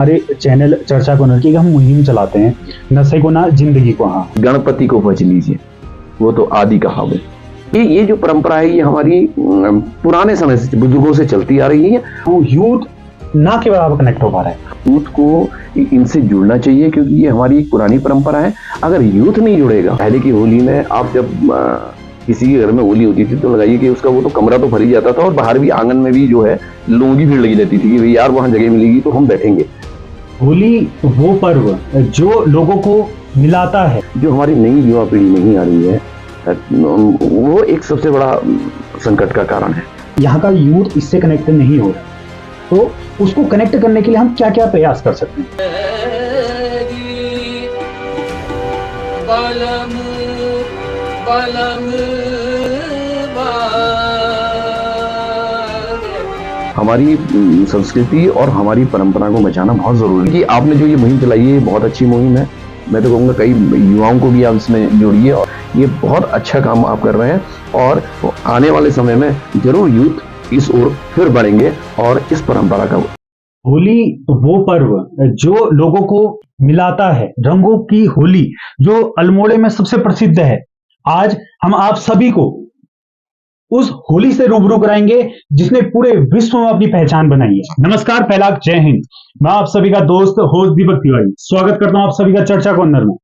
हमारे चैनल चर्चा को की हम मुहिम चलाते हैं, नशे को ना जिंदगी को। हाँ, गणपति को भज लीजिए, वो तो आदि कहावत। ये जो परंपरा है ये हमारी पुराने समय से बुजुर्गों से चलती आ रही है। तो यूथ ना के बराबर कनेक्ट हो पा रहा है। यूथ को इनसे जुड़ना चाहिए क्योंकि ये हमारी एक पुरानी परंपरा है। अगर यूथ नहीं जुड़ेगा, पहले की होली में आप जब किसी के घर में होली होती थी तो लगाइए कि उसका वो तो कमरा तो भर ही जाता था और बाहर भी आंगन में भी जो है लोगों की भीड़ लगी रहती थी कि भाई यार वहां जगह मिलेगी तो हम बैठेंगे। होली वो पर्व जो लोगों को मिलाता है। जो हमारी नई युवा पीढ़ी नहीं आ रही है वो एक सबसे बड़ा संकट का कारण है। यहाँ का यूथ इससे कनेक्ट नहीं हो रहा, तो उसको कनेक्ट करने के लिए हम क्या क्या प्रयास कर सकते हैं। हमारी संस्कृति और हमारी परंपरा को बचाना बहुत जरूरी है। कि आपने जो ये मुहिम चलाई है ये बहुत अच्छी मुहिम है। मैं तो कहूँगा कई युवाओं को भी आप इसमें जोड़िए और ये बहुत अच्छा काम आप कर रहे हैं और आने वाले समय में जरूर यूथ इस ओर फिर बढ़ेंगे और इस परंपरा का। होली वो पर्व जो लोगों को मिलाता है, रंगों की होली जो अल्मोड़े में सबसे प्रसिद्ध है। आज हम आप सभी को उस होली से रूबरू कराएंगे जिसने पूरे विश्व में अपनी पहचान बनाई है। नमस्कार, फैलाक, जय हिंद। मैं आप सभी का दोस्त होस्ट दीपक तिवारी स्वागत करता हूं आप सभी का चर्चा कॉर्नर में।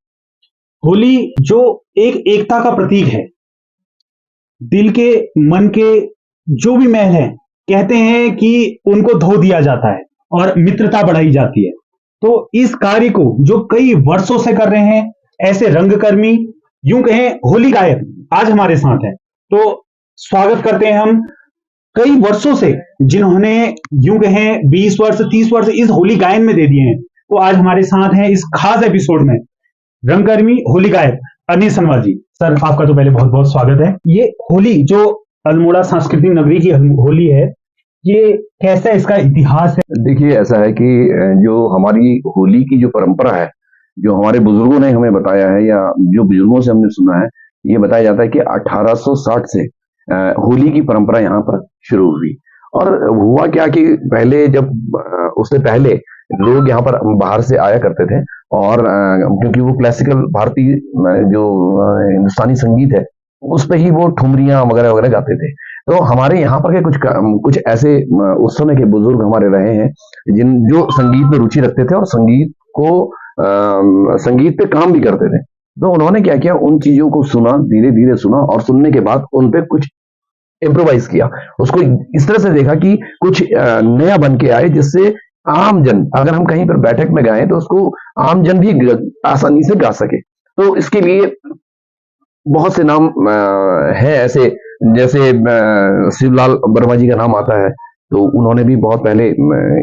होली जो एक एकता का प्रतीक है, दिल के मन के जो भी मैल है, कहते हैं कि उनको धो दिया जाता है और मित्रता बढ़ाई जाती है। तो इस कार्य को जो कई वर्षों से कर रहे हैं ऐसे रंगकर्मी, यूं कहें होली गायक, आज हमारे साथ हैं। तो स्वागत करते हैं हम कई वर्षों से जिन्होंने यूं कहें 20 वर्ष 30 वर्ष इस होली गायन में दे दिए हैं, वो आज हमारे साथ हैं इस खास एपिसोड में। रंगकर्मी होली गायक अनिल सनवाल जी, सर आपका तो पहले बहुत बहुत स्वागत है। ये होली जो अल्मोड़ा सांस्कृतिक नगरी की होली है, ये कैसा इसका इतिहास है? देखिए ऐसा है कि जो हमारी होली की जो परंपरा है, जो हमारे बुजुर्गों ने हमें बताया है या जो बुजुर्गों से हमने सुना है, ये बताया जाता है कि 1860 से होली की परंपरा यहाँ पर शुरू हुई। और हुआ क्या कि पहले जब उससे पहले लोग यहाँ पर बाहर से आया करते थे और क्योंकि वो क्लासिकल भारतीय जो हिंदुस्तानी संगीत है उस पे ही वो ठुमरियां वगैरह वगैरह गाते थे। तो हमारे यहाँ पर के कुछ ऐसे उस समय के बुजुर्ग हमारे रहे हैं जो संगीत में रुचि रखते थे और संगीत पे काम भी करते थे। तो उन्होंने क्या किया, उन चीजों को सुना, धीरे धीरे सुना और सुनने के बाद उन पे कुछ इम्प्रोवाइज किया। उसको इस तरह से देखा कि कुछ नया बन के आए जिससे आम जन, अगर हम कहीं पर बैठक में गाएं तो उसको आम जन भी आसानी से गा सके। तो इसके लिए बहुत से नाम है ऐसे, जैसे शिवलाल वर्मा जी का नाम आता है। तो उन्होंने भी बहुत पहले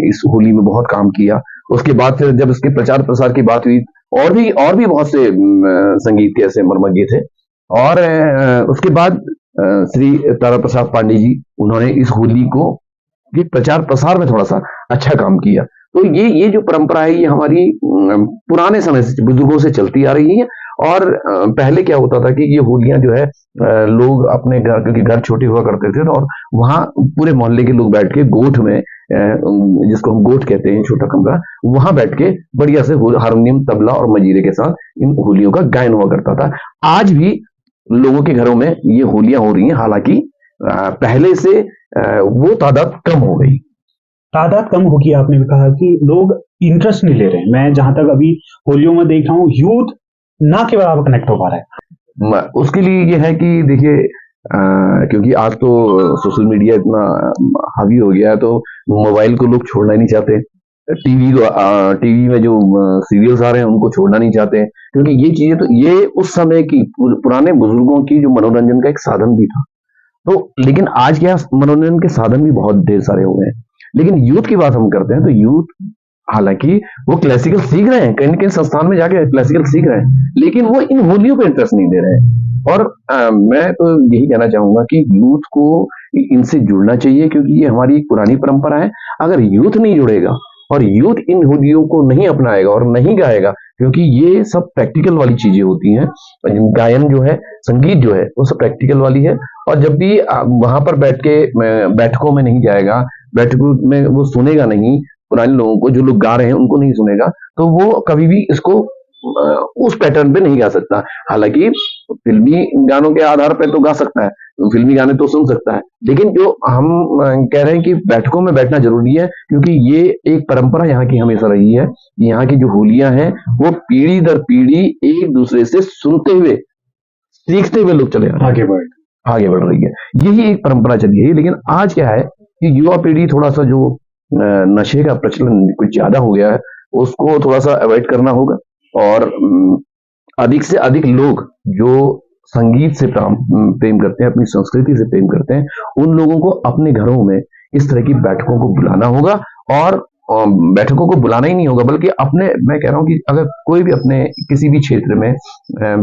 इस होली में बहुत काम किया। उसके बाद फिर जब इसके प्रचार प्रसार की बात हुई, और भी बहुत से संगीत के ऐसे मर्मज्ञ थे। और उसके बाद श्री तारा प्रसाद पांडे जी, उन्होंने इस होली को के प्रचार प्रसार में थोड़ा सा अच्छा काम किया। तो ये जो परंपरा है ये हमारी पुराने समय से बुजुर्गों से चलती आ रही है। और पहले क्या होता था कि ये होलियां जो है लोग अपने घर, क्योंकि घर छोटे हुआ करते थे, और वहां पूरे मोहल्ले के लोग बैठ के गोठ में, जिसको हम गोठ कहते हैं, छोटा कमरा, वहां बैठ के बढ़िया से हारमोनियम, तबला और मजीरे के साथ इन होलियों का गायन हुआ करता था। आज भी लोगों के घरों में ये होलियां हो रही हैं, हालांकि पहले से वो तादाद कम हो गई। तादाद कम होगी, आपने भी कहा कि लोग इंटरेस्ट नहीं ले रहे हैं। मैं जहां तक अभी होलियों में देख रहा हूँ, यूथ ना के बराबर कनेक्ट हो पा रहा है। उसके लिए ये है कि देखिए, क्योंकि आज तो सोशल मीडिया इतना हावी हो गया है, तो मोबाइल को लोग छोड़ना ही नहीं चाहते। टीवी में जो सीरियल्स आ रहे हैं उनको छोड़ना नहीं चाहते, क्योंकि ये चीजें तो ये उस समय की पुराने बुजुर्गों की जो मनोरंजन का एक साधन भी था। तो लेकिन आज क्या, मनोरंजन के साधन भी बहुत ढेर सारे हो गए हैं। लेकिन यूथ की बात हम करते हैं तो यूथ, हालांकि वो क्लासिकल सीख रहे हैं, कहीं न कहीं संस्थान में जाके क्लासिकल सीख रहे हैं, लेकिन वो इन होलियों पे इंटरेस्ट नहीं दे रहे हैं। और मैं तो यही कहना चाहूंगा कि यूथ को इनसे जुड़ना चाहिए क्योंकि ये हमारी एक पुरानी परंपरा है। अगर यूथ नहीं जुड़ेगा और यूथ इन होलियों को नहीं अपनाएगा और नहीं गाएगा, क्योंकि ये सब प्रैक्टिकल वाली चीजें होती हैं, गायन जो है, संगीत जो है, वो सब प्रैक्टिकल वाली है। और जब भी वहां पर बैठ के बैठकों में नहीं जाएगा, बैठकों में वो सुनेगा नहीं, पुराने लोगों को, जो लोग गा रहे हैं उनको नहीं सुनेगा, तो वो कभी भी इसको उस पैटर्न पे नहीं गा सकता। हालांकि फिल्मी गानों के आधार पर तो गा सकता है, फिल्मी गाने तो सुन सकता है, लेकिन जो हम कह रहे हैं कि बैठकों में बैठना जरूरी है, क्योंकि ये एक परंपरा यहाँ की हमेशा रही है। यहाँ की जो होलियां हैं वो पीढ़ी दर पीढ़ी एक दूसरे से सुनते हुए, सीखते हुए लोग चले आ रहे हैं, आगे बढ़ रही है। यही एक परंपरा चली है। लेकिन आज क्या है कि युवा पीढ़ी थोड़ा सा जो नशे का प्रचलन कुछ ज्यादा हो गया है, उसको थोड़ा सा अवॉइड करना होगा। और अधिक से अधिक लोग जो संगीत से प्रेम करते हैं, अपनी संस्कृति से प्रेम करते हैं, उन लोगों को अपने घरों में इस तरह की बैठकों को बुलाना होगा। और बैठकों को बुलाना ही नहीं होगा, बल्कि अपने, मैं कह रहा हूं कि अगर कोई भी अपने किसी भी क्षेत्र में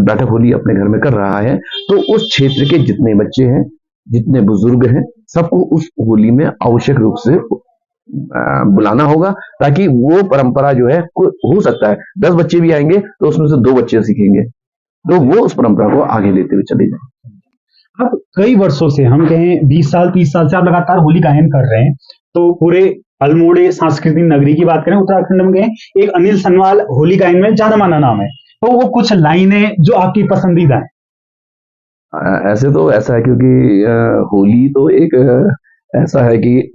बैठक होली अपने घर में कर रहा है, तो उस क्षेत्र के जितने बच्चे हैं, जितने बुजुर्ग हैं, सबको उस होली में आवश्यक रूप से बुलाना होगा, ताकि वो परंपरा जो है, हो सकता है 10 बच्चे भी आएंगे तो उसमें से 2 बच्चे सीखेंगे, तो वो उस परंपरा को आगे लेते हुए चले जाएं। अब कई वर्षों से, हम कहें 20 साल 30 साल से आप लगातार होली गायन कर रहे हैं, तो पूरे अल्मोड़े सांस्कृतिक नगरी की बात करें, उत्तराखंड में कहें, एक अनिल सनवाल होली गायन में जाना माना नाम है, तो वो कुछ लाइनें जो आपकी पसंदीदा है। ऐसे तो ऐसा है, क्योंकि होली तो एक ऐसा है कि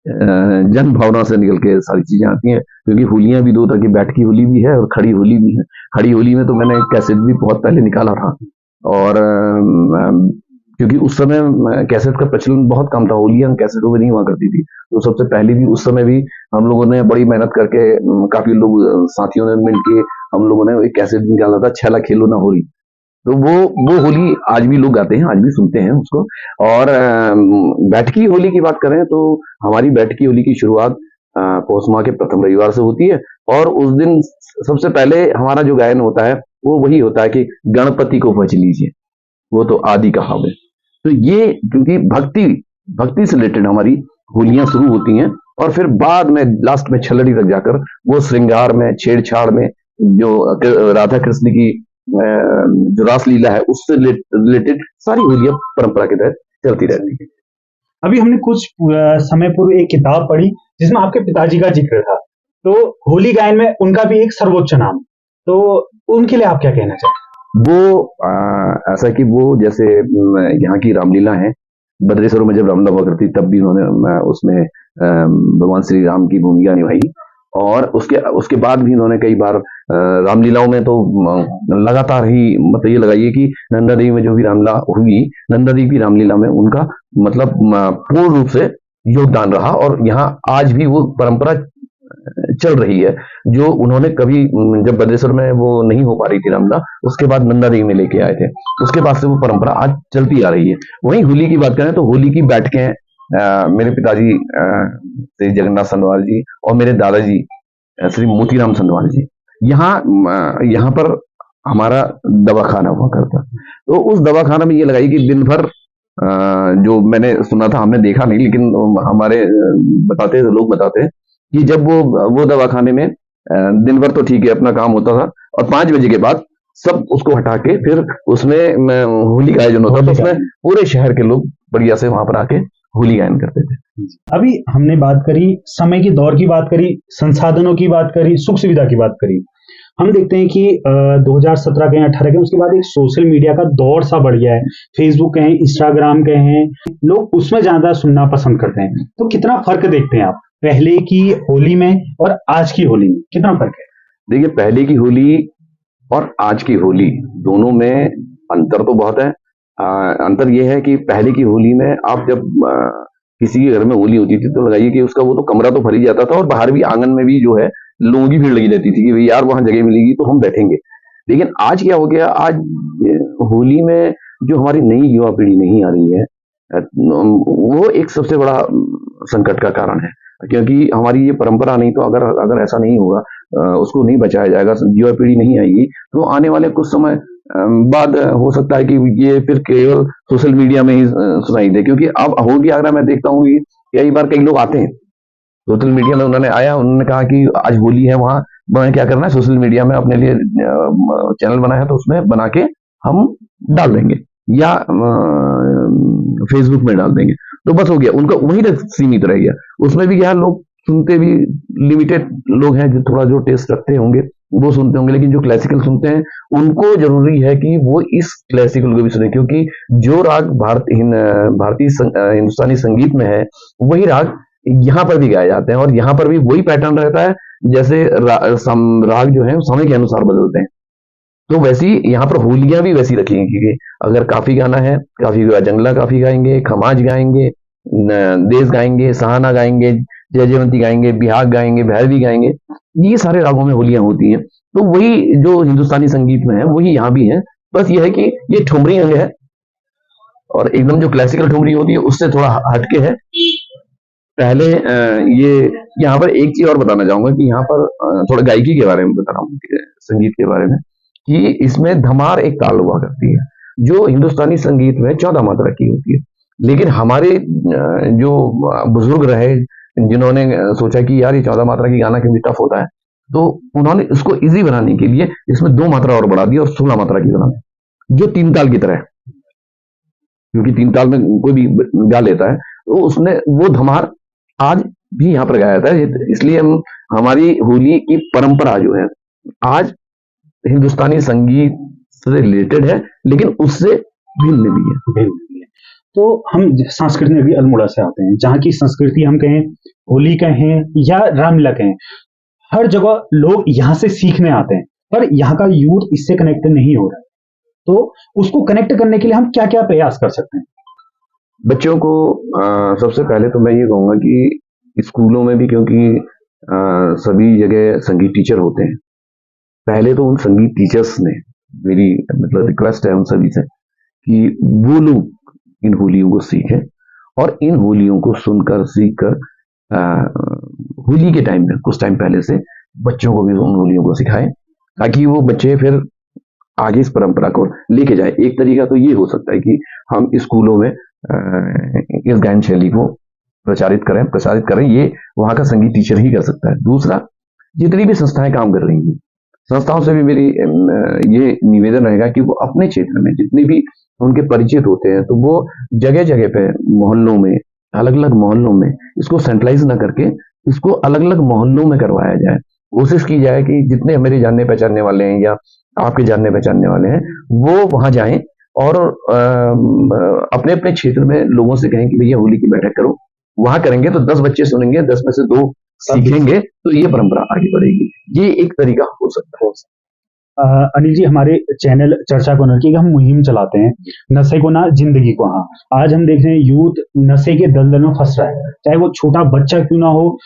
जन भावना से निकल के सारी चीजें आती हैं। क्योंकि होलियां भी 2 तरह की, बैठकी होली भी है और खड़ी होली भी है। खड़ी होली में तो मैंने कैसेट भी बहुत पहले निकाला था, और क्योंकि उस समय कैसेट का प्रचलन बहुत कम था, होलियां कैसेटों में नहीं हुआ करती थी, तो सबसे पहले भी उस समय भी हम लोगों ने बड़ी मेहनत करके, काफी लोग साथियों ने मिलके हम लोगों ने एक कैसेट निकाला था, छैला खेलो ना होली। तो वो होली आज भी लोग गाते हैं, आज भी सुनते हैं उसको। और बैठकी होली की बात करें तो हमारी बैठकी होली की शुरुआत पौष माह के प्रथम रविवार से होती है, और उस दिन सबसे पहले हमारा जो गायन होता है वो वही होता है कि गणपति को भज लीजिए, वो तो आदि कहावत है। तो ये, क्योंकि भक्ति से रिलेटेड हमारी होलियां शुरू होती हैं, और फिर बाद में लास्ट में छलड़ी तक जाकर वो श्रृंगार में, छेड़छाड़ में, जो राधा कृष्ण की जो रास लीला है उससे रिलेटेड सारी होलियां परंपरा के तहत चलती रहती है। अभी हमने कुछ समय पूर्व एक किताब पढ़ी जिसमें आपके पिताजी का जिक्र था, तो होली गायन में उनका भी एक सर्वोच्च नाम, तो उनके लिए आप क्या कहना चाहें? वो ऐसा कि वो जैसे यहाँ की रामलीला है, बद्रेश्वर में जब रामलीला हुआ करती तब भी उन्होंने उसमें भगवान श्री राम की भूमिका निभाई, और उसके बाद भी इन्होंने कई बार रामलीलाओं में तो लगातार ही, मतलब ये लगाइए कि नंदा देवी में जो भी रामलीला हुई, नंदा देवी की रामलीला में उनका मतलब पूर्ण रूप से योगदान रहा, और यहाँ आज भी वो परंपरा चल रही है, जो उन्होंने कभी, जब बद्रेश्वर में वो नहीं हो पा रही थी रामलीला, उसके बाद नंदा देवी में लेके आए थे, उसके बाद से वो परंपरा आज चलती आ रही है। वहीं होली की बात करें तो होली की बैठकें मेरे पिताजी श्री जगन्नाथ सनवाल जी और मेरे दादाजी श्री मोतीराम सनवाल जी, यहाँ पर हमारा दवाखाना हुआ करता, तो उस दवाखाना में ये लगाई कि दिन भर, जो मैंने सुना था, हमने देखा नहीं, लेकिन हमारे लोग बताते हैं कि जब वो दवाखाने में दिन भर तो ठीक है अपना काम होता था, और 5 बजे के बाद सब उसको हटा के फिर उसमें होली का आयोजन होता था, तो उसमें पूरे शहर के लोग बढ़िया से वहां पर आके होली गायन करते थे। अभी हमने बात करी समय की दौर की, बात करी संसाधनों की, बात करी सुख सुविधा की, बात करी। हम देखते हैं कि 2017 के 18 के उसके बाद एक सोशल मीडिया का दौर सा बढ़ गया है, फेसबुक कहें, इंस्टाग्राम कहें, लोग उसमें ज्यादा सुनना पसंद करते हैं। तो कितना फर्क देखते हैं आप पहले की होली में और आज की होली में, कितना फर्क है? देखिए, पहले की होली और आज की होली दोनों में अंतर तो बहुत है। अंतर यह है कि पहले की होली में आप जब किसी के घर में होली होती थी तो लगाइए कि उसका वो तो कमरा तो भर ही जाता था, और बाहर भी आंगन में भी जो है लोगों की भीड़ लगी रहती थी कि भाई यार वहां जगह मिलेगी तो हम बैठेंगे। लेकिन आज क्या हो गया, आज होली में जो हमारी नई युवा पीढ़ी नहीं आ रही है, वो एक सबसे बड़ा संकट का कारण है, क्योंकि हमारी ये परंपरा नहीं, तो अगर ऐसा नहीं होगा, उसको नहीं बचाया जाएगा, युवा पीढ़ी नहीं आएगी, तो आने वाले कुछ समय बाद हो सकता है कि ये फिर केवल सोशल मीडिया में ही सुनाई दे। क्योंकि अब हो गया, अगर मैं देखता हूँ कि कई बार कई लोग आते हैं सोशल मीडिया में, उन्होंने कहा कि आज होली है, वहां मैंने क्या करना है, सोशल मीडिया में अपने लिए चैनल बनाया तो उसमें बना के हम डाल देंगे, या फेसबुक में डाल देंगे, तो बस हो गया, उनका वहीं तक सीमित रह गया। उसमें भी क्या लोग सुनते भी लिमिटेड लोग हैं, जो थोड़ा जो टेस्ट रखते होंगे वो सुनते होंगे, लेकिन जो क्लासिकल सुनते हैं उनको जरूरी है कि वो इस क्लासिकल को भी सुने, क्योंकि जो राग हिंदुस्तानी संगीत में है वही राग यहाँ पर भी गाए जाते हैं, और यहाँ पर भी वही पैटर्न रहता है। जैसे राग जो है समय के अनुसार बदलते हैं, तो वैसी यहाँ पर होलियां भी वैसी रखी हैं कि अगर काफी गाना है, काफी जंगला काफी गाएंगे, खमाज गाएंगे, देश गाएंगे, सहाना गाएंगे, जय जयवंती गाएंगे, बिहाग गाएंगे, भैरवी गाएंगे, ये सारे रागों में होलियां होती हैं। तो वही जो हिंदुस्तानी संगीत में है वही यहाँ भी है, बस ये है कि ये ठुमरी अंग है, और एकदम जो क्लासिकल ठुमरी होती है उससे थोड़ा हटके है। पहले ये यहाँ पर एक चीज और बताना चाहूंगा कि यहाँ पर थोड़ा गायकी के बारे में बता रहा हूँ, संगीत के बारे में, कि इसमें धमार एक ताल हुआ करती है, जो हिंदुस्तानी संगीत में 14 मात्रा की होती है। लेकिन हमारे जो बुजुर्ग रहे, जिन्होंने सोचा कि यार ये 14 मात्रा की गाना क्यों टफ होता है, तो उन्होंने इसको इजी बनाने के लिए इसमें 2 मात्रा और बढ़ा दी और 16 मात्रा की बना दी, जो 3 ताल की तरह है, क्योंकि 3 ताल में कोई भी गा लेता है। तो उसने वो धमार आज भी यहाँ पर गाया जाता है, इसलिए हमारी होली की परंपरा जो है आज हिंदुस्तानी संगीत से रिलेटेड है, लेकिन उससे भिन्न भी है। तो हम संस्कृति में भी अल्मोड़ा से आते हैं, जहाँ की संस्कृति हम कहें, होली कहें या रामलीला कहें, हर जगह लोग यहाँ से सीखने आते हैं, पर यहाँ का यूथ इससे कनेक्ट नहीं हो रहा है। तो उसको कनेक्ट करने के लिए हम क्या क्या प्रयास कर सकते हैं? बच्चों को सबसे पहले तो मैं ये कहूँगा कि स्कूलों में भी, क्योंकि सभी जगह संगीत टीचर होते हैं, पहले तो उन संगीत टीचर्स ने, मेरी मतलब रिक्वेस्ट है उन सभी से कि वो लोग इन होलियों को सीखें, और इन होलियों को सुनकर सीखकर होली के टाइम में कुछ टाइम पहले से बच्चों को भी उन होलियों को सिखाएं, ताकि वो बच्चे फिर आगे इस परंपरा को लेके जाए। एक तरीका तो ये हो सकता है कि हम स्कूलों में इस गायन शैली को प्रसारित करें, ये वहाँ का संगीत टीचर ही कर सकता है। दूसरा, जितनी भी संस्थाएं काम कर रही हैं, संस्थाओं से भी मेरी ये निवेदन रहेगा कि वो अपने क्षेत्र में जितने भी उनके परिचित होते हैं, तो वो जगह जगह पे मोहल्लों में, अलग अलग मोहल्लों में इसको सेंट्रलाइज ना करके इसको अलग अलग मोहल्लों में करवाया जाए। कोशिश की जाए कि जितने मेरे जानने पहचानने वाले हैं या आपके जानने पहचानने वाले हैं, वो वहां जाएं और अपने अपने क्षेत्र में लोगों से कहें कि भैया होली की बैठक करो। वहां करेंगे तो 10 बच्चे सुनेंगे, 10 में से 2 सीखेंगे, तो ये परंपरा आगे बढ़ेगी। ये एक तरीका हो सकता है। अनिल जी, हमारे चैनल चर्चा कॉर्नर की हम मुहिम चलाते हैं, नशे को ना जिंदगी को हाँ। आज हम देख रहे हैं यूथ नशे के दलदल में फंस रहा है, चाहे वो छोटा बच्चा क्यों ना हो।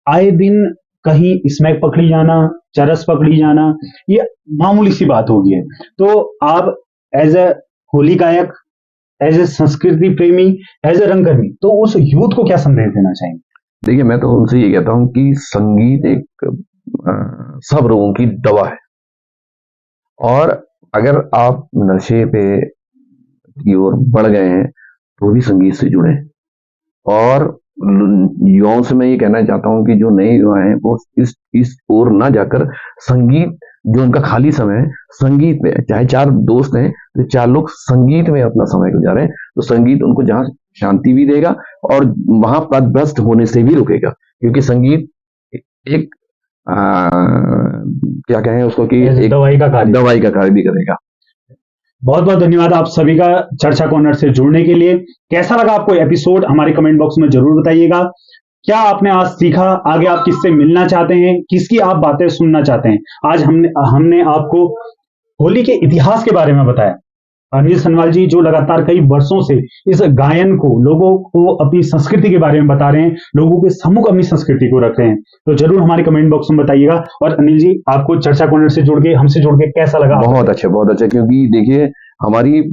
आए दिन कहीं स्मैक पकड़ी जाना, चरस पकड़ी जाना, ये मामूली सी बात हो गई है। तो आप एज ए होली गायक, एज ए संस्कृति प्रेमी, एज ए रंगकर्मी, तो उस यूथ को क्या संदेश देना चाहेंगे? देखिए, मैं तो उनसे ये कहता हूँ कि संगीत एक सब रोगों की दवा है, और अगर आप नशे पे की ओर बढ़ गए हैं तो भी संगीत से जुड़े। और युवाओं से मैं ये कहना चाहता हूँ कि जो नए युवा हैं वो इस ओर ना जाकर संगीत, जो उनका खाली समय है संगीत में, चाहे 4 दोस्त हैं तो 4 लोग संगीत में अपना समय गुजारें, तो संगीत उनको जहाँ शांति भी देगा और वहां पदभ्रष्ट होने से भी रोकेगा, क्योंकि संगीत एक क्या कहें उसको कि एक दवाई का कार्य भी करेगा। बहुत बहुत धन्यवाद आप सभी का चर्चा कॉर्नर से जुड़ने के लिए। कैसा लगा आपको एपिसोड, हमारे कमेंट बॉक्स में जरूर बताइएगा। क्या आपने आज सीखा, आगे आप किससे मिलना चाहते हैं, किसकी आप बातें सुनना चाहते हैं? आज हमने आपको होली के इतिहास के बारे में बताया। अनिल सनवाल जी जो लगातार कई वर्षों से इस गायन को, लोगों को अपनी संस्कृति के बारे में बता रहे हैं, लोगों के सम्मुख अपनी संस्कृति को रख रहे हैं, तो जरूर हमारे कमेंट बॉक्स में बताइएगा। और अनिल जी, आपको चर्चा कॉर्नर से जुड़ के, हमसे जुड़ के कैसा लगा? बहुत अच्छा, क्योंकि देखिए हमारी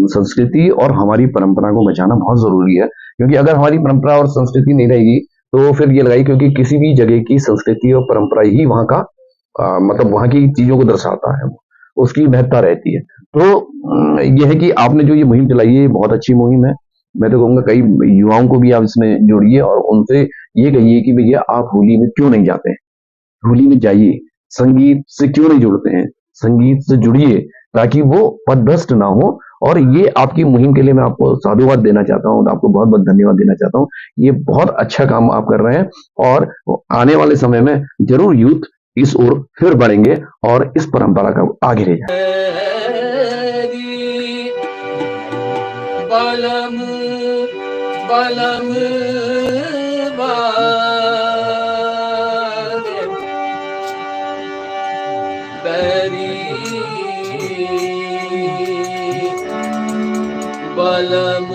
संस्कृति और हमारी परंपरा को बचाना बहुत जरूरी है, क्योंकि अगर हमारी परंपरा और संस्कृति नहीं रहेगी तो फिर ये लगाई, क्योंकि किसी भी जगह की संस्कृति और परंपरा ही वहाँ का मतलब वहाँ की चीजों को दर्शाता है, उसकी महत्ता रहती है। तो यह है कि आपने जो ये मुहिम चलाई है, बहुत अच्छी मुहिम है। मैं तो कहूँगा कई युवाओं को भी आप इसमें जोड़िए और उनसे ये कहिए कि भैया आप होली में क्यों नहीं जाते हैं, होली में जाइए, संगीत से क्यों नहीं जुड़ते हैं, संगीत से जुड़िए, ताकि वो पदभ्रष्ट ना हो और ये आपकी मुहिम के लिए मैं आपको साधुवाद देना चाहता हूँ, आपको बहुत बहुत धन्यवाद देना चाहता हूँ। ये बहुत अच्छा काम आप कर रहे हैं और आने वाले समय में जरूर यूथ इस ओर फिर बढ़ेंगे और इस परंपरा का आगे ले जाएंगे। बलम बलम बैरी बलम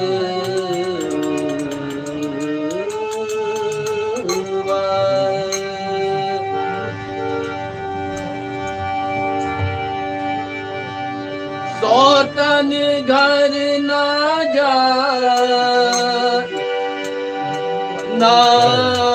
सौतन घर ना जा ना